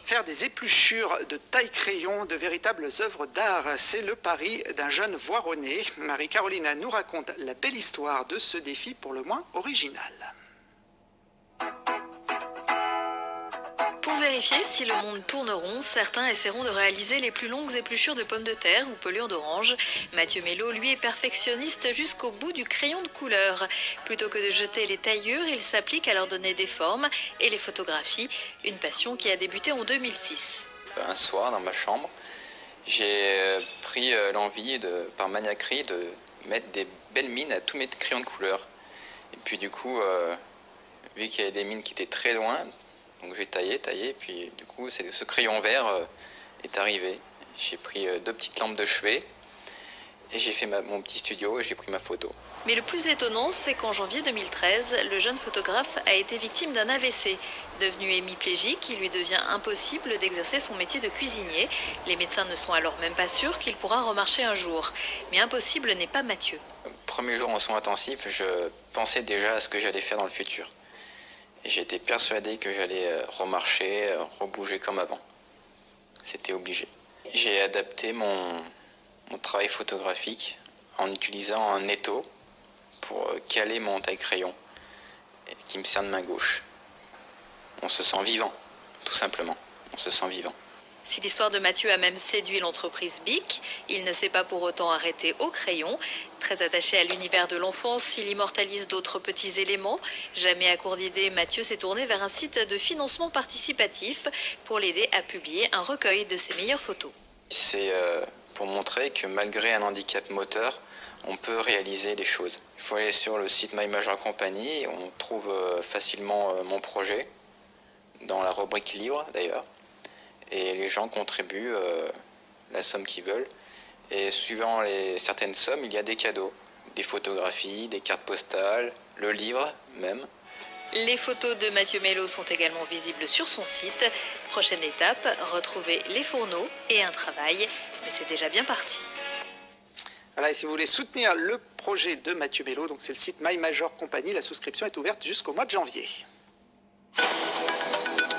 Faire des épluchures de taille-crayon de véritables œuvres d'art, c'est le pari d'un jeune Voironné. Marie-Caroline nous raconte la belle histoire de ce défi pour le moins original. Pour vérifier si le monde tourne rond, certains essaieront de réaliser les plus longues épluchures de pommes de terre ou pelures d'orange. Mathieu Mello, lui, est perfectionniste jusqu'au bout du crayon de couleur. Plutôt que de jeter les taillures, il s'applique à leur donner des formes et les photographies, une passion qui a débuté en 2006. Un soir, dans ma chambre, j'ai pris l'envie, par maniaquerie, de mettre des belles mines à tous mes crayons de couleur. Et puis du coup, vu qu'il y avait des mines qui étaient très loin, donc j'ai taillé, et puis du coup ce crayon vert est arrivé. J'ai pris 2 petites lampes de chevet et j'ai fait mon petit studio et j'ai pris ma photo. Mais le plus étonnant, c'est qu'en janvier 2013, le jeune photographe a été victime d'un AVC. Devenu hémiplégique, il lui devient impossible d'exercer son métier de cuisinier. Les médecins ne sont alors même pas sûrs qu'il pourra remarcher un jour. Mais impossible n'est pas Mathieu. Premier jour en soins intensifs, je pensais déjà à ce que j'allais faire dans le futur. Et j'étais persuadé que j'allais remarcher, rebouger comme avant. C'était obligé. J'ai adapté mon travail photographique en utilisant un étau pour caler mon taille-crayon qui me sert de main gauche. On se sent vivant, tout simplement. On se sent vivant. Si l'histoire de Mathieu a même séduit l'entreprise BIC, il ne s'est pas pour autant arrêté au crayon. Très attaché à l'univers de l'enfance, il immortalise d'autres petits éléments. Jamais à court d'idées, Mathieu s'est tourné vers un site de financement participatif pour l'aider à publier un recueil de ses meilleures photos. C'est pour montrer que malgré un handicap moteur, on peut réaliser des choses. Il faut aller sur le site My Major Company, on trouve facilement mon projet, dans la rubrique livre d'ailleurs. Et les gens contribuent la somme qu'ils veulent. Et suivant certaines sommes, il y a des cadeaux, des photographies, des cartes postales, le livre même. Les photos de Mathieu Mello sont également visibles sur son site. Prochaine étape, retrouver les fourneaux et un travail. Mais c'est déjà bien parti. Voilà, et si vous voulez soutenir le projet de Mathieu Mello, donc c'est le site My Major Company, la souscription est ouverte jusqu'au mois de janvier.